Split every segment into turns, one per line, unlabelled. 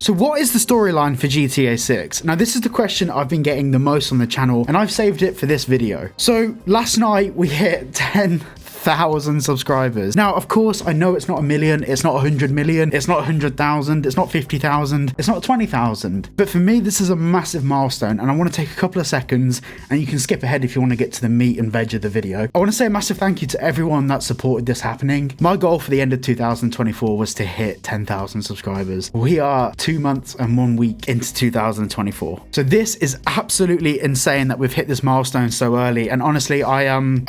So what is the storyline for GTA 6? Now this is the question I've been getting the most on the channel, and I've saved it for this video. So last night we hit 10,000 subscribers. Now, of course, I know it's not a million, it's not 100 million, it's not 100,000, it's not 50,000, it's not 20,000. But for me, this is a massive milestone, and I want to take a couple of seconds, and you can skip ahead if you want to get to the meat and veg of the video. I want to say a massive thank you to everyone that supported this happening. My goal for the end of 2024 was to hit 10,000 subscribers. We are 2 months and 1 week into 2024. So this is absolutely insane that we've hit this milestone so early, and honestly, I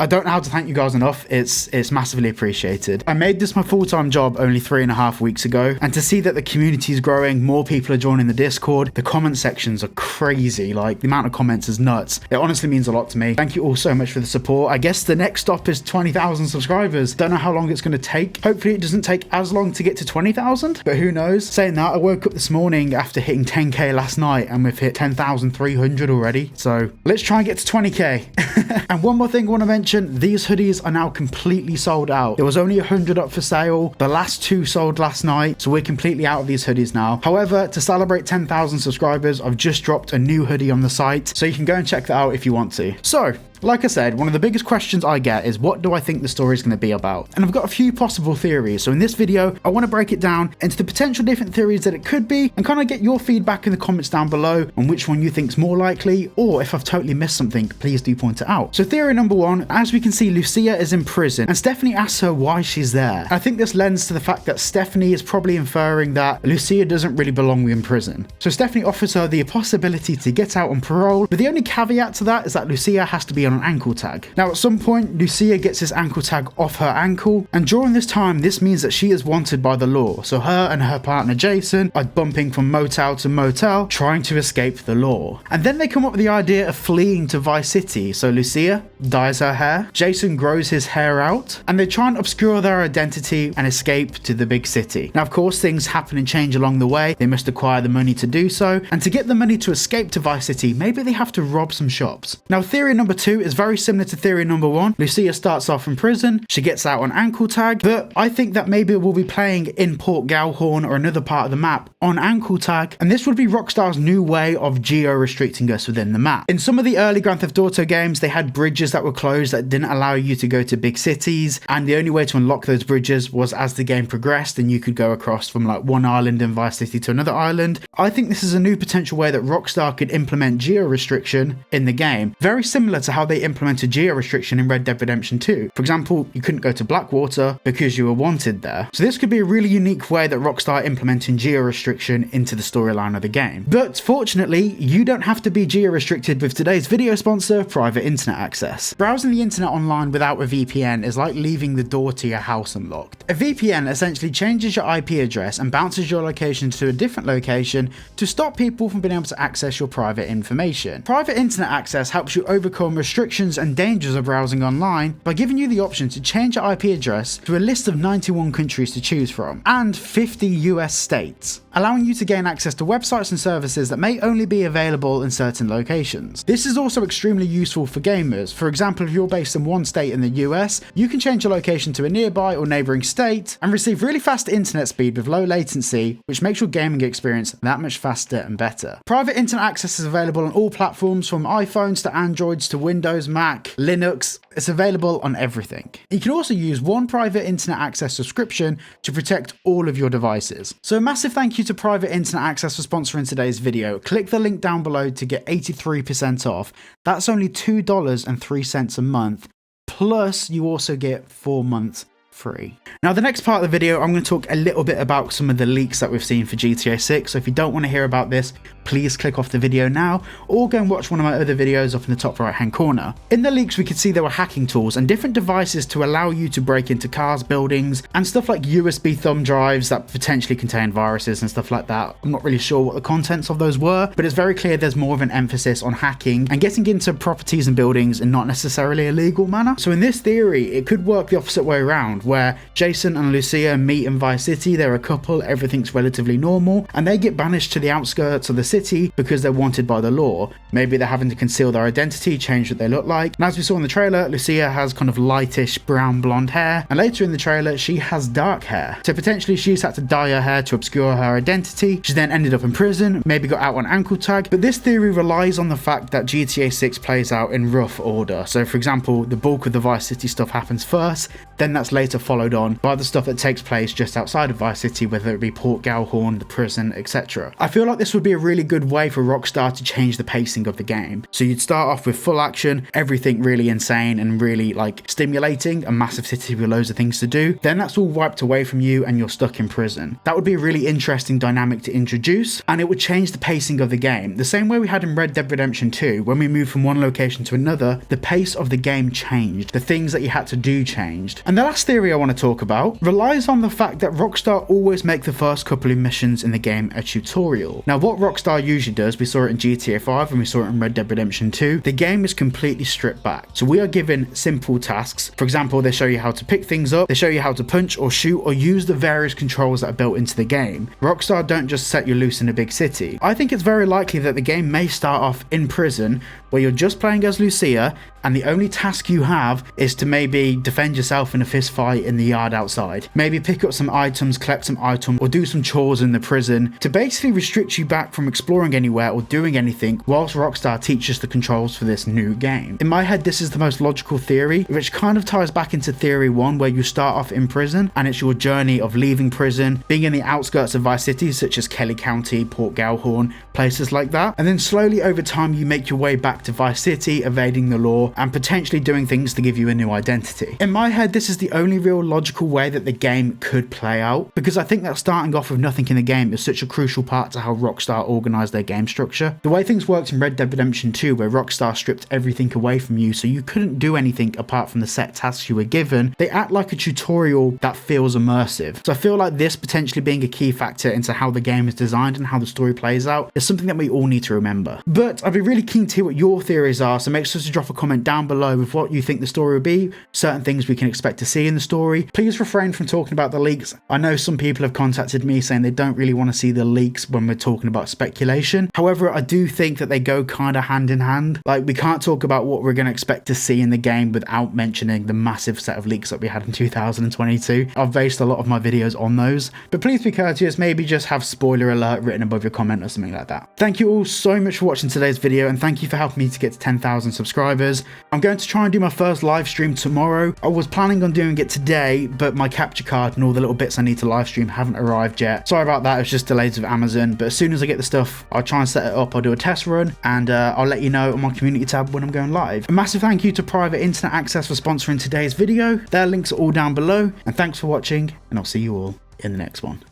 don't know how to thank you guys enough. It's massively appreciated. I made this my full-time job only 3.5 weeks ago, and to see that the community is growing, more people are joining the Discord, the comment sections are crazy, like the amount of comments is nuts. It honestly means a lot to me. Thank you all so much for the support. I guess the next stop is 20,000 subscribers. Don't know how long it's going to take. Hopefully it doesn't take as long to get to 20,000, but who knows? Saying that, I woke up this morning after hitting 10k last night, and we've hit 10,300 already. So let's try and get to 20k. And one more thing I want to mention, these hoodies are now completely sold out. There was only 100 up for sale. The last 2 sold last night, so we're completely out of these hoodies now. However, to celebrate 10,000 subscribers, I've just dropped a new hoodie on the site, so you can go and check that out if you want to. So like I said, one of the biggest questions I get is, what do I think the story is going to be about? And I've got a few possible theories. So in this video, I want to break it down into the potential different theories that it could be, and kind of get your feedback in the comments down below on which one you think is more likely, or if I've totally missed something, please do point it out. So theory number 1, as we can see, Lucia is in prison, and Stephanie asks her why she's there. I think this lends to the fact that Stephanie is probably inferring that Lucia doesn't really belong in prison. So Stephanie offers her the possibility to get out on parole, but the only caveat to that is that Lucia has to be on an ankle tag. Now at some point, Lucia gets this ankle tag off her ankle, and during this time, this means that she is wanted by the law. So her and her partner Jason are bumping from motel to motel, trying to escape the law. And then they come up with the idea of fleeing to Vice City. So Lucia dyes her hair, Jason grows his hair out, and they try and obscure their identity and escape to the big city. Now of course, things happen and change along the way. They must acquire the money to do so, and to get the money to escape to Vice City, maybe they have to rob some shops. Now theory number 2 is very similar to theory number 1. Lucia starts off in prison, she gets out on ankle tag, but I think that maybe we'll be playing in Port Gowhorn or another part of the map on ankle tag, and this would be Rockstar's new way of geo-restricting us within the map. In some of the early Grand Theft Auto games, they had bridges that were closed that didn't allow you to go to big cities, and the only way to unlock those bridges was as the game progressed, and you could go across from like one island in Vice City to another island. I think this is a new potential way that Rockstar could implement geo-restriction in the game, very similar to how they implemented geo-restriction in Red Dead Redemption 2. For example, you couldn't go to Blackwater because you were wanted there. So this could be a really unique way that Rockstar implementing geo-restriction into the storyline of the game. But fortunately, you don't have to be geo-restricted with today's video sponsor, Private Internet Access. Browsing the internet online without a VPN is like leaving the door to your house unlocked. A VPN essentially changes your IP address and bounces your location to a different location to stop people from being able to access your private information. Private Internet Access helps you overcome restrictions and dangers of browsing online by giving you the option to change your IP address to a list of 91 countries to choose from, and 50 US states, allowing you to gain access to websites and services that may only be available in certain locations. This is also extremely useful for gamers. For example, if you're based in one state in the US, you can change your location to a nearby or neighboring state and receive really fast internet speed with low latency, which makes your gaming experience that much faster and better. Private Internet Access is available on all platforms, from iPhones to Androids to Windows, Mac, Linux. It's available on everything. You can also use one Private Internet Access subscription to protect all of your devices. So a massive thank you to Private Internet Access for sponsoring today's video. Click the link down below to get 83% off. That's only $2.03 a month, plus you also get 4 months free. Now the next part of the video, I'm going to talk a little bit about some of the leaks that we've seen for GTA 6. So if you don't want to hear about this, please click off the video now, or go and watch one of my other videos up in the top right hand corner. In the leaks, we could see there were hacking tools and different devices to allow you to break into cars, buildings, and stuff like USB thumb drives that potentially contain viruses and stuff like that. I'm not really sure what the contents of those were, but it's very clear there's more of an emphasis on hacking and getting into properties and buildings in not necessarily a legal manner. So in this theory, it could work the opposite way around, background, where Jason and Lucia meet in Vice City. They're a couple, everything's relatively normal, and they get banished to the outskirts of the city because they're wanted by the law. Maybe they're having to conceal their identity, change what they look like. And as we saw in the trailer, Lucia has kind of lightish brown blonde hair, and later in the trailer she has dark hair. So potentially she's had to dye her hair to obscure her identity. She then ended up in prison, maybe got out on ankle tag, but this theory relies on the fact that GTA 6 plays out in rough order. So for example, the bulk of the Vice City stuff happens first, then that's later followed on by the stuff that takes place just outside of Vice City, whether it be Port Gowhorn, the prison, etc. I feel like this would be a really good way for Rockstar to change the pacing of the game. So you'd start off with full action, everything really insane and really like stimulating, a massive city with loads of things to do. Then that's all wiped away from you and you're stuck in prison. That would be a really interesting dynamic to introduce, and it would change the pacing of the game. The same way we had in Red Dead Redemption 2, when we moved from one location to another, the pace of the game changed. The things that you had to do changed. And the last theory I want to talk about relies on the fact that Rockstar always make the first couple of missions in the game a tutorial. Now what Rockstar usually does, we saw it in GTA 5 and we saw it in Red Dead Redemption 2, the game is completely stripped back. So we are given simple tasks. For example, they show you how to pick things up, they show you how to punch or shoot or use the various controls that are built into the game. Rockstar don't just set you loose in a big city. I think it's very likely that the game may start off in prison, where you're just playing as Lucia and the only task you have is to maybe defend yourself in a fist fight in the yard outside. Maybe pick up some items, collect some items, or do some chores in the prison to basically restrict you back from exploring anywhere or doing anything whilst Rockstar teaches the controls for this new game. In my head, this is the most logical theory, which kind of ties back into theory 1, where you start off in prison and it's your journey of leaving prison, being in the outskirts of Vice City such as Kelly County, Port Gowhorn, places like that, and then slowly over time you make your way back to Vice City, evading the law and potentially doing things to give you a new identity. In my head, this is the only real logical way that the game could play out, because I think that starting off with nothing in the game is such a crucial part to how Rockstar organised their game structure. The way things worked in Red Dead Redemption 2, where Rockstar stripped everything away from you so you couldn't do anything apart from the set tasks you were given, they act like a tutorial that feels immersive. So I feel like this potentially being a key factor into how the game is designed and how the story plays out is something that we all need to remember. But I'd be really keen to hear what your theories are, so make sure to drop a comment down below with what you think the story will be, certain things we can expect to see in the story. Please refrain from talking about the leaks. I know some people have contacted me saying they don't really want to see the leaks when we're talking about speculation. However, I do think that they go kind of hand in hand. Like, we can't talk about what we're going to expect to see in the game without mentioning the massive set of leaks that we had in 2022. I've based a lot of my videos on those, but please be courteous, maybe just have spoiler alert written above your comment or something like that. Thank you all so much for watching today's video, and thank you for helping me to get to 10,000 subscribers. I'm going to try and do my first live stream tomorrow. I was planning on doing it today, but my capture card and all the little bits I need to live stream haven't arrived yet. Sorry about that, it's just delays with Amazon, but as soon as I get the stuff, I'll try and set it up. I'll do a test run, and I'll let you know on my community tab when I'm going live. A massive thank you to Private Internet Access for sponsoring today's video. Their links are all down below, and thanks for watching, and I'll see you all in the next one.